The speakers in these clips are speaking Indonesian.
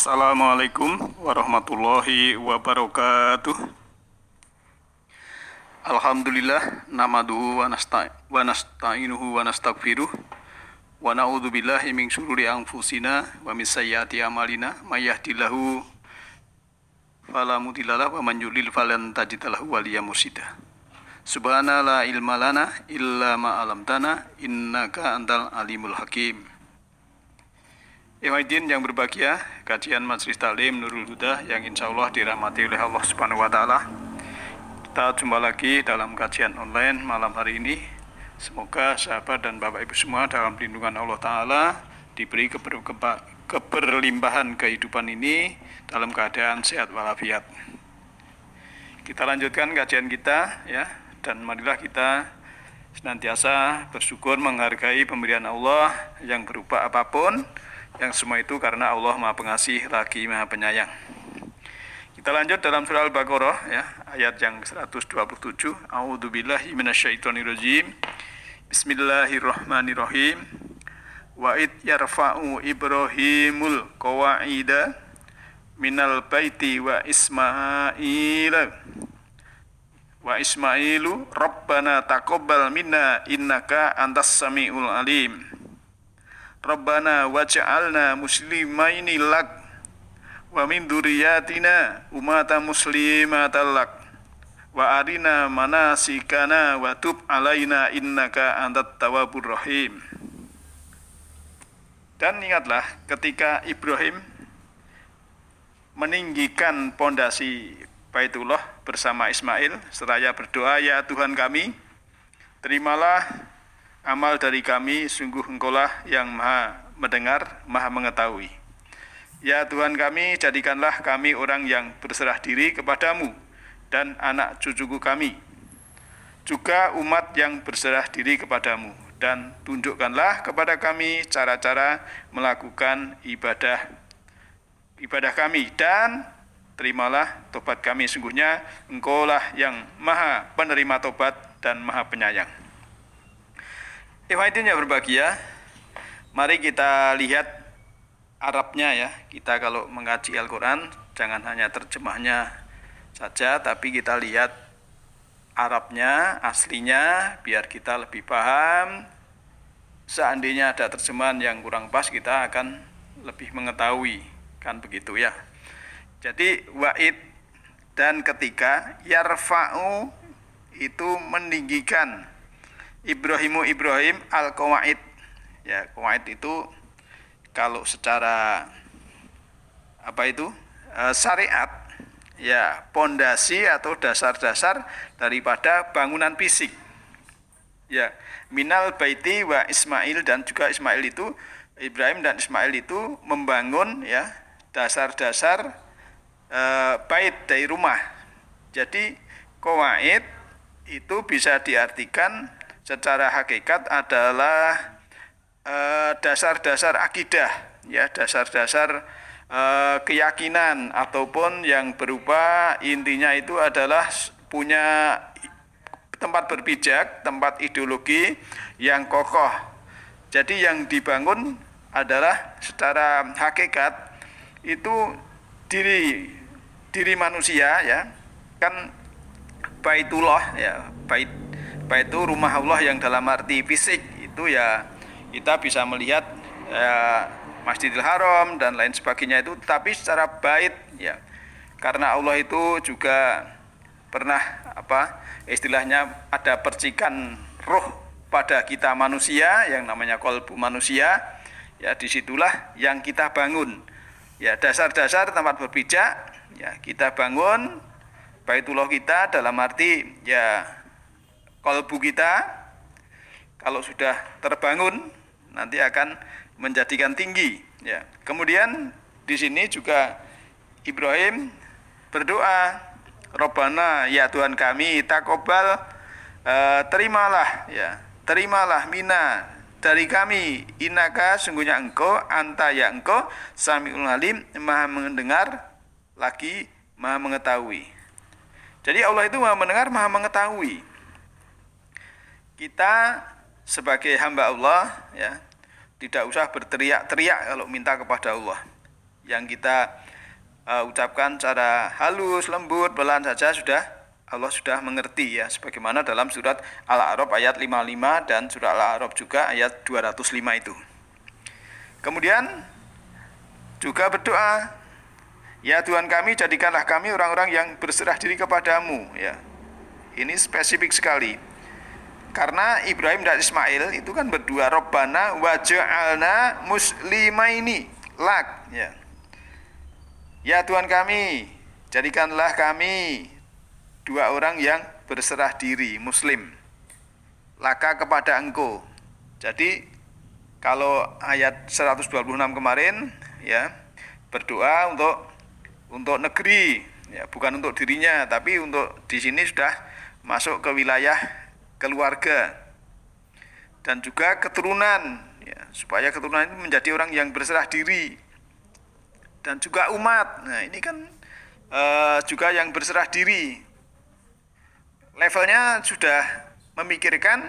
Assalamualaikum warahmatullahi wabarakatuh. Alhamdulillah namaduhu wa nasta'inuhu wa nastaghfiruh wa na'udzu billahi min syururi anfusina wa min sayyiati a'malina may yahdihillahu fala mudhillalah wa man yudlil falan tajida lahu waliyyan mursyida. Subhana la ilma lana illa ma 'allamtana innaka antal alimul hakim. Ikhwanuddin yang berbahagia, kajian Majelis Taklim Nurul Huda yang insya Allah dirahmati oleh Allah Subhanahu wa Ta'ala. Kita jumpa lagi dalam kajian online malam hari ini. Semoga sahabat dan Bapak Ibu semua dalam lindungan Allah Ta'ala diberi keberlimpahan kehidupan ini dalam keadaan sehat walafiat. Kita lanjutkan kajian kita ya, dan marilah kita senantiasa bersyukur menghargai pemberian Allah yang berupa apapun. Yang semua itu karena Allah Maha Pengasih lagi Maha Penyayang. Kita lanjut dalam surah Al-Baqarah ya, ayat yang 127. A'udzubillahi minasyaitonirrajim. Bismillahirrahmanirrahim. Wa id yarfa'u Ibrahimul qawa'ida minal baiti wa Ismailu Rabbana taqabbal minna innaka antas samiul alim. Rabbana waj'alna muslimaini lak wa min dzurriyyatina ummatan muslimatan lak wa arina manasikana wa tub alaina innaka antat tawwabur rahim. Dan ingatlah ketika Ibrahim meninggikan pondasi Baitullah bersama Ismail seraya berdoa, ya Tuhan kami, terimalah amal dari kami, sungguh Engkaulah yang Maha mendengar, Maha mengetahui. Ya Tuhan kami, jadikanlah kami orang yang berserah diri kepadamu dan anak cucuku kami, juga umat yang berserah diri kepadamu, dan tunjukkanlah kepada kami cara-cara melakukan ibadah kami, dan terimalah tobat kami, sungguhnya Engkaulah yang Maha penerima tobat dan Maha penyayang. Ikhwanuddin yang berbahagia, mari kita lihat Arabnya ya. Kita kalau mengaji Al-Quran jangan hanya terjemahnya saja, tapi kita lihat Arabnya, aslinya, biar kita lebih paham. Seandainya ada terjemahan yang kurang pas, kita akan lebih mengetahui, kan begitu ya. Jadi wa'id dan ketika, yarfa'u itu meninggikan, Ibrahim al-qawaid. Ya, qawaid itu kalau secara syariat ya, pondasi atau dasar-dasar daripada bangunan fisik. Ya, minal baiti wa Ismail, dan juga Ismail itu, Ibrahim dan Ismail itu membangun ya dasar-dasar bait dari rumah. Jadi qawaid itu bisa diartikan secara hakikat adalah dasar-dasar akidah ya, dasar-dasar keyakinan, ataupun yang berupa intinya itu adalah punya tempat berpijak, tempat ideologi yang kokoh. Jadi yang dibangun adalah secara hakikat itu diri manusia ya, kan Baitullah ya, bait itu rumah Allah yang dalam arti fisik itu ya, kita bisa melihat Masjidil Haram dan lain sebagainya itu, tapi secara bait ya, karena Allah itu juga pernah istilahnya ada percikan roh pada kita manusia yang namanya qalbu manusia ya, disitulah yang kita bangun ya, dasar-dasar tempat berpijak ya, kita bangun Baitullah kita dalam arti ya, qalbu kita kalau sudah terbangun nanti akan menjadikan tinggi ya. Kemudian di sini juga Ibrahim berdoa, Rabbana, ya Tuhan kami, taqabbal, terimalah mina dari kami, innaka, sungguhnya Engkau, anta ya Engkau, samiul alim, Maha mendengar lagi Maha mengetahui. Jadi Allah itu Maha mendengar, Maha mengetahui. Kita sebagai hamba Allah ya, tidak usah berteriak-teriak kalau minta kepada Allah. yang kita ucapkan secara halus, lembut, pelan saja Allah sudah mengerti ya, sebagaimana dalam surat Al-A'raf ayat 55 dan surat Al-A'raf juga ayat 205 itu. Kemudian juga berdoa, ya Tuhan kami, jadikanlah kami orang-orang yang berserah diri kepadamu ya. Ini spesifik sekali. Karena Ibrahim dan Ismail itu kan berdua, Rabbana waj'alna muslimaini lak ya. Ya Tuhan kami, jadikanlah kami dua orang yang berserah diri, muslim, laka kepada engkau. Jadi kalau ayat 126 kemarin ya, berdoa untuk negeri ya, bukan untuk dirinya, tapi untuk di sini sudah masuk ke wilayah keluarga dan juga keturunan ya, supaya keturunan ini menjadi orang yang berserah diri, dan juga umat. Nah ini kan juga yang berserah diri, levelnya sudah memikirkan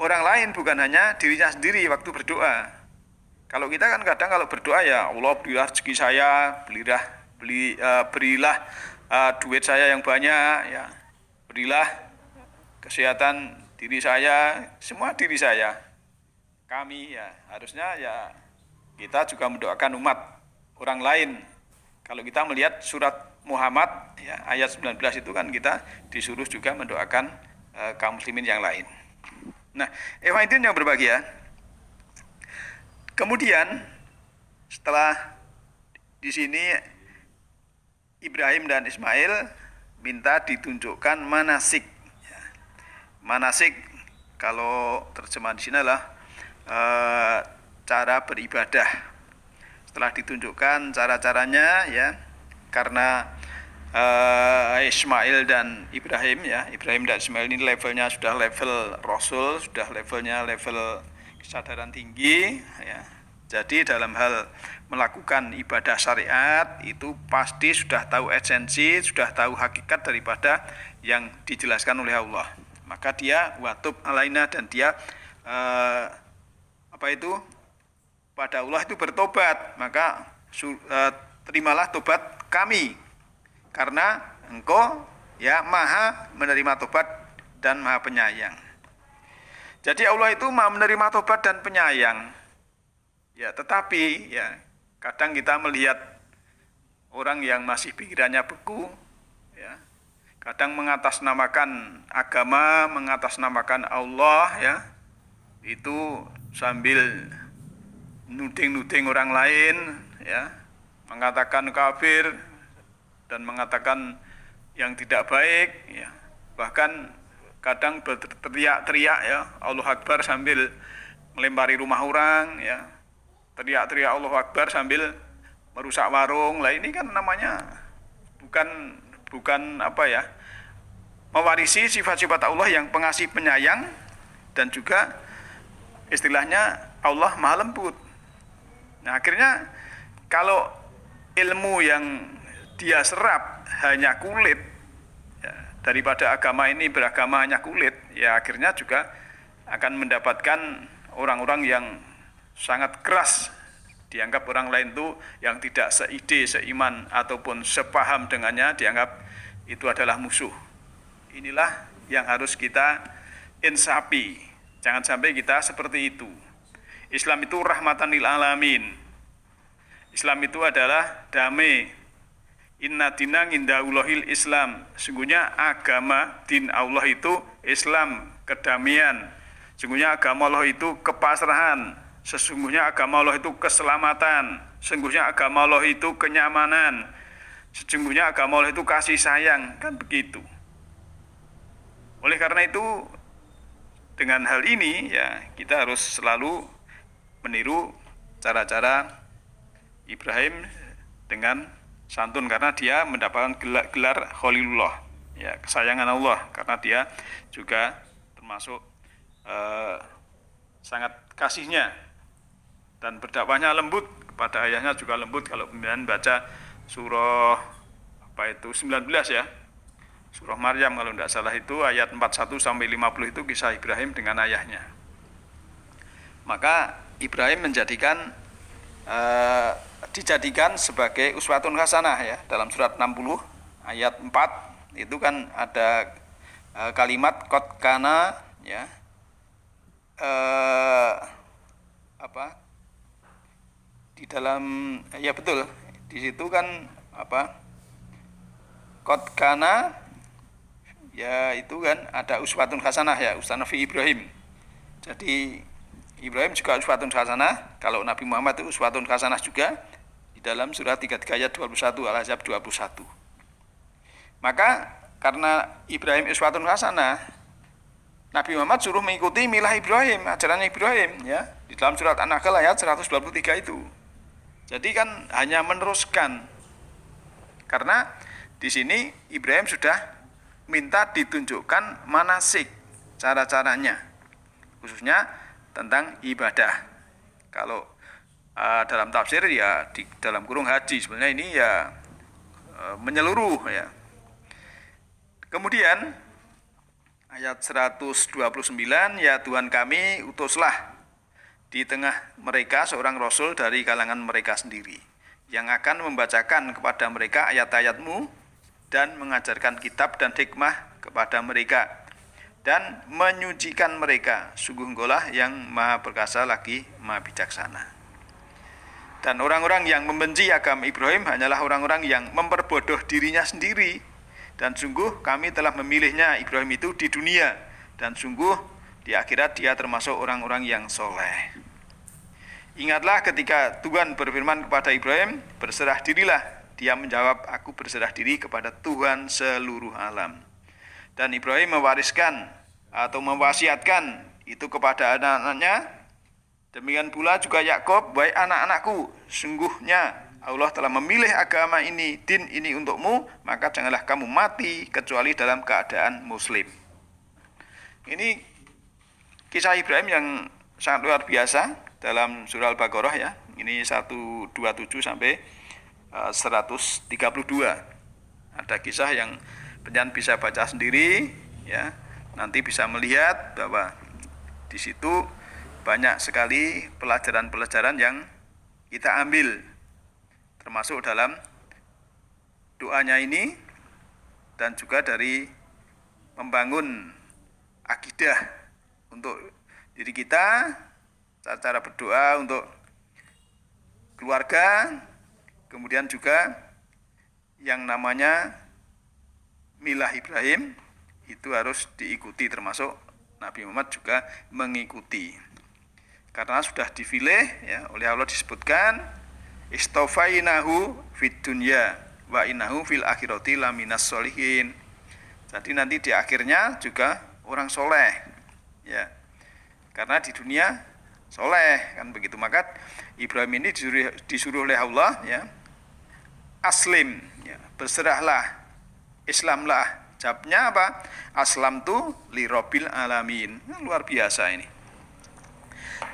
orang lain, bukan hanya dirinya sendiri waktu berdoa. Kalau kita kan kadang kalau berdoa ya Allah berilah rezeki saya, berilah duit saya yang banyak ya, berilah kesehatan diri saya, semua diri saya, kami ya, harusnya ya kita juga mendoakan umat orang lain. Kalau kita melihat surat Muhammad ya, ayat 19 itu kan kita disuruh juga mendoakan kaum muslimin yang lain. Nah, ikhwan yang berbahagia, kemudian setelah di sini Ibrahim dan Ismail minta ditunjukkan manasik. Manasik kalau terjemahan di sini adalah cara beribadah. Setelah ditunjukkan cara-caranya ya, karena Ismail dan Ibrahim ya, Ibrahim dan Ismail ini levelnya sudah level Rasul, sudah levelnya level kesadaran tinggi ya. Jadi dalam hal melakukan ibadah syariat itu pasti sudah tahu esensi, sudah tahu hakikat daripada yang dijelaskan oleh Allah. Maka dia watub alaina, dan dia pada Allah itu bertobat. Maka terimalah tobat kami, karena engkau ya maha menerima tobat dan maha penyayang. Jadi Allah itu maha menerima tobat dan penyayang ya, tetapi ya kadang kita melihat orang yang masih pikirannya beku ya, kadang mengatasnamakan agama, mengatasnamakan Allah ya, itu sambil nuding-nuding orang lain ya, mengatakan kafir dan mengatakan yang tidak baik ya, bahkan kadang berteriak-teriak ya Allahu Akbar sambil melempari rumah orang ya, teriak-teriak Allahu Akbar sambil merusak warung. Lah ini kan namanya bukan mewarisi sifat-sifat Allah yang pengasih penyayang, dan juga istilahnya Allah maha lembut. Nah akhirnya kalau ilmu yang dia serap hanya kulit ya, daripada agama ini beragama hanya kulit ya, akhirnya juga akan mendapatkan orang-orang yang sangat keras, dianggap orang lain itu yang tidak seide, seiman ataupun sepaham dengannya, dianggap itu adalah musuh. Inilah yang harus kita insafi, jangan sampai kita seperti itu. Islam itu rahmatan lil alamin, Islam itu adalah damai. Inna dina indaullahil Islam, sungguhnya agama din Allah itu Islam, kedamaian. Sungguhnya agama Allah itu kepasrahan, sesungguhnya agama Allah itu keselamatan, sesungguhnya agama Allah itu kenyamanan, sesungguhnya agama Allah itu kasih sayang, kan begitu. Oleh karena itu dengan hal ini ya kita harus selalu meniru cara-cara Ibrahim dengan santun, karena dia mendapatkan gelar Khalilullah ya, kesayangan Allah, karena dia juga termasuk sangat kasihnya dan berdakwahnya lembut kepada ayahnya, juga lembut. Kalau kemudian baca surah 19 ya, surah Maryam kalau tidak salah itu ayat 41 sampai 50 itu kisah Ibrahim dengan ayahnya. Maka Ibrahim menjadikan dijadikan sebagai uswatun hasanah ya. Dalam surat 60 ayat 4 itu kan ada kalimat qad kana ya. Di dalam ya betul. Di situ kan qad kana ya, itu kan ada uswatun hasanah ya, uswatun fi Ibrahim. Jadi Ibrahim juga uswatun hasanah, kalau Nabi Muhammad itu uswatun hasanah juga di dalam surat 33 ayat 21 Al-Ahzab 21. Maka karena Ibrahim uswatun hasanah, Nabi Muhammad suruh mengikuti milah Ibrahim, ajaran Ibrahim ya, di dalam surat An-Nahl ayat 123 itu. Jadi kan hanya meneruskan. Karena di sini Ibrahim sudah minta ditunjukkan manasik, cara-caranya, khususnya tentang ibadah. Kalau dalam tafsir ya di dalam kurung haji, sebenarnya ini ya menyeluruh ya. Kemudian ayat 129, ya Tuhan kami, utuslah di tengah mereka seorang rasul dari kalangan mereka sendiri, yang akan membacakan kepada mereka ayat-ayat-Mu dan mengajarkan kitab dan hikmah kepada mereka dan menyucikan mereka. Sungguh Engkaulah yang maha perkasa lagi maha bijaksana. Dan orang-orang yang membenci agama Ibrahim hanyalah orang-orang yang memperbodoh dirinya sendiri. Dan sungguh kami telah memilihnya Ibrahim itu di dunia, dan sungguh di akhirat dia termasuk orang-orang yang soleh. Ingatlah ketika Tuhan berfirman kepada Ibrahim, berserah dirilah. Dia menjawab, aku berserah diri kepada Tuhan seluruh alam. Dan Ibrahim mewariskan atau mewasiatkan itu kepada anak-anaknya. Demikian pula juga Yakub, wahai anak-anakku, sungguhnya Allah telah memilih agama ini, din ini untukmu, maka janganlah kamu mati kecuali dalam keadaan muslim. Ini kisah Ibrahim yang sangat luar biasa dalam surah Al-Baqarah ya. Ini 127 sampai 132. Ada kisah yang penyanyi bisa baca sendiri ya. Nanti bisa melihat bahwa di situ banyak sekali pelajaran-pelajaran yang kita ambil, termasuk dalam doanya ini dan juga dari membangun akidah untuk diri kita, cara-cara berdoa untuk keluarga. Kemudian juga yang namanya milah Ibrahim itu harus diikuti, termasuk Nabi Muhammad juga mengikuti. Karena sudah dipilih ya oleh Allah, disebutkan istofainahu fid dunya wa innahu fil akhirati laminas sholihin. Jadi nanti di akhirnya juga orang soleh ya. Karena di dunia soleh kan begitu. Maka Ibrahim ini disuruh oleh Allah ya, aslim ya, berserahlah, Islamlah. Jawabnya apa? Aslam tu li robbil alamin. Luar biasa ini.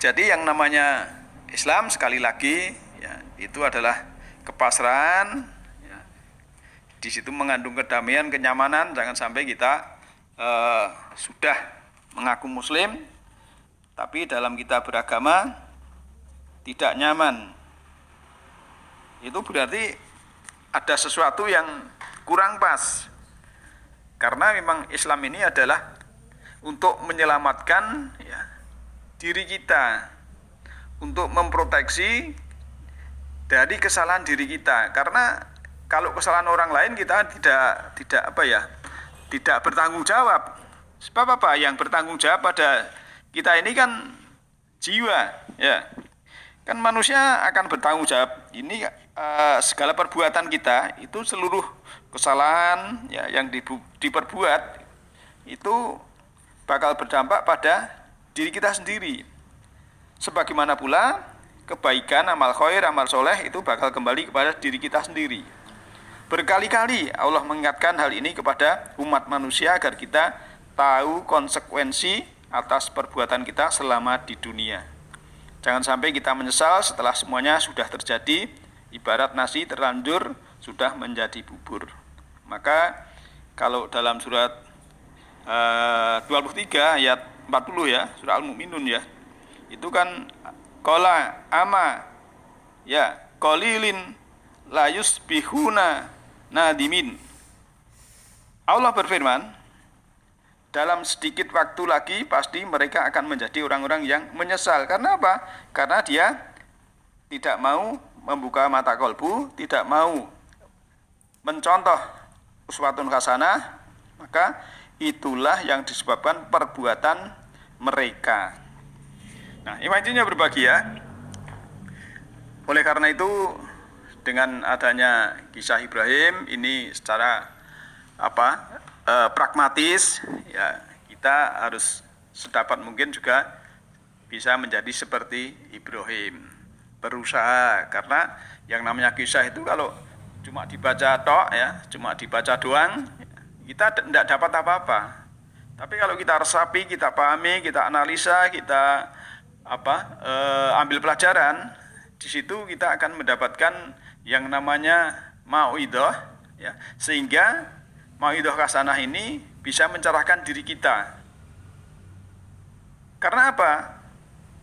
Jadi yang namanya Islam sekali lagi ya, itu adalah kepasrahan ya. Di situ mengandung kedamaian, kenyamanan. Jangan sampai kita sudah mengaku muslim tapi dalam kita beragama tidak nyaman. Itu berarti ada sesuatu yang kurang pas. Karena memang Islam ini adalah untuk menyelamatkan ya, diri kita, untuk memproteksi dari kesalahan diri kita. Karena kalau kesalahan orang lain kita tidak bertanggung jawab. Sebab apa? Yang bertanggung jawab pada kita ini kan jiwa, ya. Kan manusia akan bertanggung jawab. Ini segala perbuatan kita itu seluruh kesalahan ya yang diperbuat itu bakal berdampak pada diri kita sendiri. Sebagaimana pula kebaikan, amal khair, amal soleh itu bakal kembali kepada diri kita sendiri. Berkali-kali Allah mengingatkan hal ini kepada umat manusia agar kita tahu konsekuensi atas perbuatan kita selama di dunia. Jangan sampai kita menyesal setelah semuanya sudah terjadi, ibarat nasi terlanjur sudah menjadi bubur. Maka kalau dalam surat 23 ayat 40 ya, surah Al-Mu'minun ya, itu kan qala ama ya qalilin la yusbihuna nadimin. Allah berfirman, dalam sedikit waktu lagi pasti mereka akan menjadi orang-orang yang menyesal. Karena apa? Karena dia tidak mau membuka mata kolbu, tidak mau mencontoh uswatun hasanah, maka itulah yang disebabkan perbuatan mereka. Nah, imannya berbahagia. Oleh karena itu, dengan adanya kisah Ibrahim ini secara pragmatis, ya kita harus sedapat mungkin juga bisa menjadi seperti Ibrahim, berusaha. Karena yang namanya kisah itu kalau cuma dibaca tok, ya cuma dibaca doang, kita tidak dapat apa-apa. Tapi kalau kita resapi, kita pahami, kita analisa, kita ambil pelajaran, di situ kita akan mendapatkan yang namanya mauidhah, ya, sehingga mauidhah hasanah ini bisa mencerahkan diri kita. Karena apa?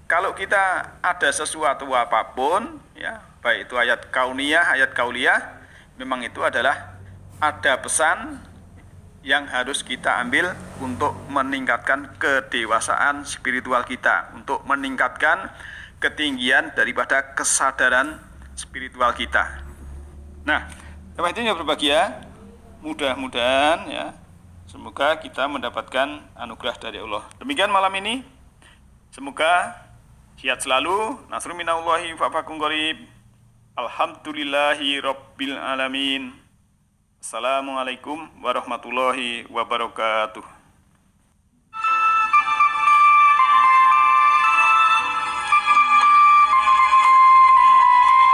Kalau kita ada sesuatu apapun, ya, baik itu ayat kauniyah, ayat kauliyah, memang itu adalah ada pesan yang harus kita ambil untuk meningkatkan kedewasaan spiritual kita, untuk meningkatkan ketinggian daripada kesadaran spiritual kita. Nah, teman-teman yang berbahagia, mudah-mudahan ya, semoga kita mendapatkan anugerah dari Allah. Demikian malam ini, semoga sehat selalu. Nasrun minallahi wa fakum qarib. Alhamdulillahi rabbil alamin. Assalamualaikum warahmatullahi wabarakatuh.